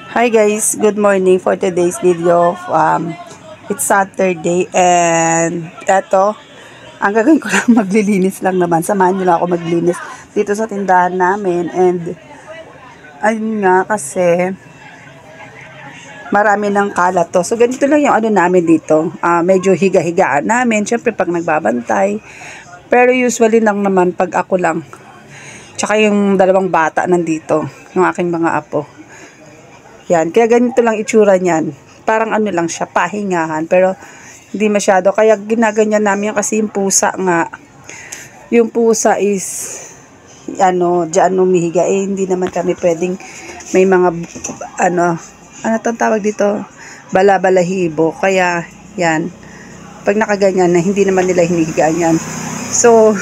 Hi guys, good morning for today's video. It's Saturday and eto, ang gagawin ko lang maglilinis lang naman. Samahan nyo lang ako maglinis dito sa tindahan namin and ayun nga kasi marami ng kalat to. So ganito lang yung ano namin dito. Medyo higa-higaan namin, syempre pag nagbabantay. Pero usually lang naman pag ako lang. Tsaka yung dalawang bata nandito, yung aking mga apo. Yan, kaya ganito lang itsura niyan. Parang ano lang siya, pahingahan. Pero hindi masyado. Kaya ginaganyan namin kasi yung pusa nga. Yung pusa is, dyan umihiga. Hindi naman kami pwedeng may mga, ano tawag dito? Bala-balahibo. Kaya, yan. Pag nakaganyan na, hindi naman nila hinihigaan yan. So,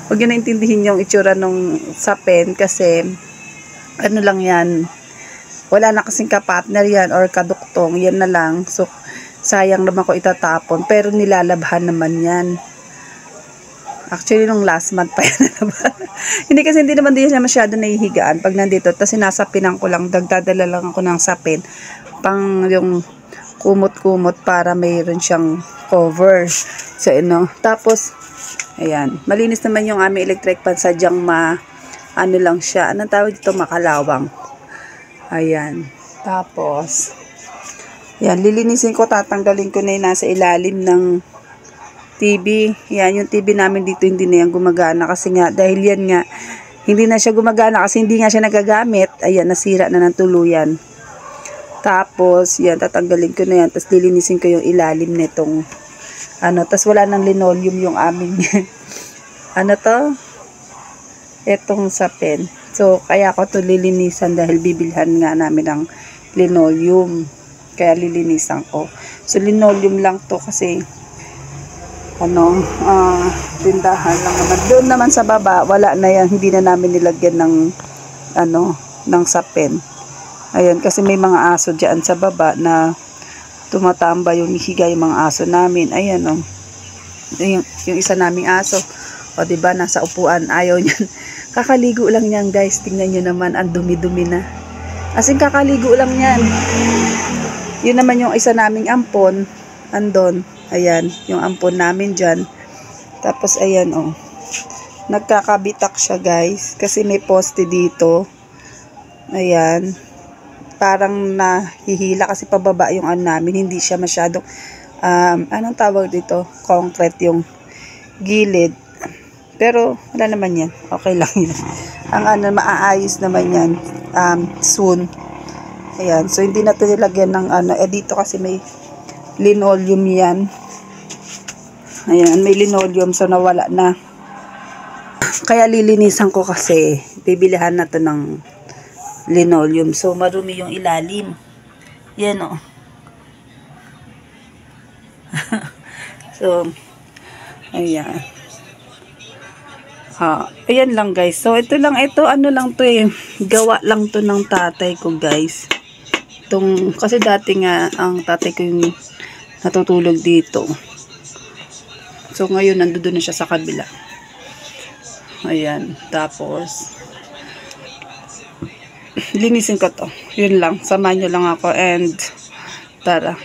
huwag nyo naintindihin yung itsura nung sapin kasi, ano lang yan, wala na kasing kapartner yan or kaduktong, yan na lang. So, sayang naman ko itatapon. Pero nilalabhan naman yan. Actually, nung last month pa yan nalaban. Hindi naman din siya masyado nahihigaan pag nandito. Tapos sinasapinan ko lang, dagdadala lang ako ng sapin. Pang yung kumot-kumot para mayroon siyang cover. So, tapos, ayan. Malinis naman yung aming electric pan. Sadyang ano lang siya. Anong tawag dito? Makalawang. Ayan. Tapos, yan, lilinisin ko, tatanggalin ko na yung nasa ilalim ng TV. Yan, yung TV namin dito hindi na yan gumagana kasi nga, dahil yan nga, hindi na siya gumagana kasi hindi nga siya nagagamit. Ayan, nasira na ng tuluyan. Tapos, yan, tatanggalin ko na yan. Tapos, lilinisin ko yung ilalim nitong, tapos wala nang linoleum yung aming, etong sapin. So, kaya ako to lilinisan dahil bibilhan nga namin ng linoleum. Kaya lilinisan ko. So, linoleum lang to kasi, tindahan lang naman. Doon naman sa baba, wala na yan. Hindi na namin nilagyan ng, ng sapin. Ayan, kasi may mga aso dyan sa baba na tumatamba yung higa yung mga aso namin. Ayan, yung isa naming aso. O, diba, nasa upuan. Ayaw niyan. Kakaligo lang yan, guys. Tingnan nyo naman, ang dumi-dumi na. As in, kakaligo lang yan. Yun naman yung isa naming ampon. Andon. Ayan, yung ampon namin dyan. Tapos, ayan, nagkakabitak siya, guys. Kasi may poste dito. Ayan. Parang nahihila kasi pababa yung namin. Hindi siya masyadong, anong tawag dito? Concrete yung gilid. Pero, wala naman yan. Okay lang yan. Ang maaayos naman yan. Soon. Ayan. So, hindi na ito nilagyan ng dito kasi may linoleum yan. Ayan. May linoleum. So, nawala na. Kaya lilinisan ko kasi bibilihan na ito ng linoleum. So, marumi yung ilalim. Yan, So, ayan. Ayan lang guys. So, ito lang gawa lang to ng tatay ko guys. Kasi dati nga, ang tatay ko yung natutulog dito. So, ngayon, nandoon na siya sa kabila. Ayan. Tapos, linisin ko to. Yun lang. Samahan nyo lang ako and tara.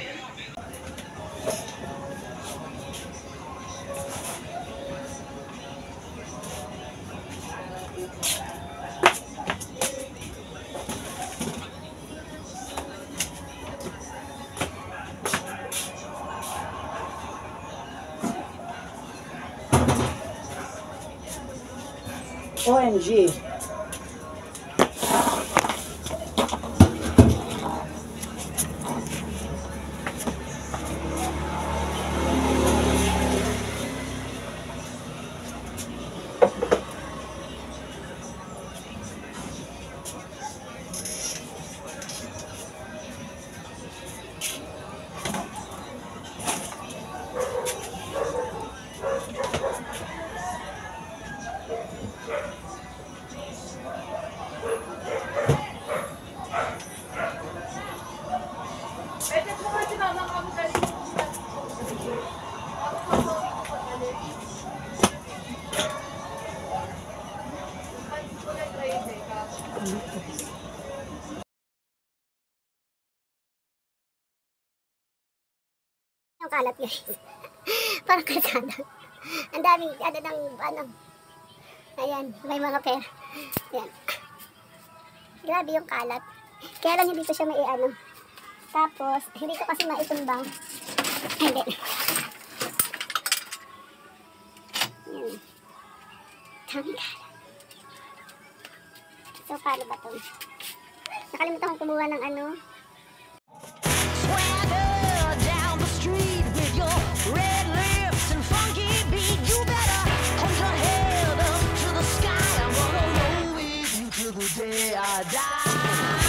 OMG. Yung kalat guys. Parang kalsada. Ang daming ano. Ayan, may mga pera. Ayan. Grabe yung kalat. Kaya lang hindi ko siya may ano. Tapos, hindi ko kasi maitumbang. Hindi. Ayan. Daming kalat. So, paano ba ito? Nakalimutan kong kumuha ng ano. Swagger down the street with your red lips and funky beat. You better hold your head up to the sky. I'm gonna roll with you till the day I die.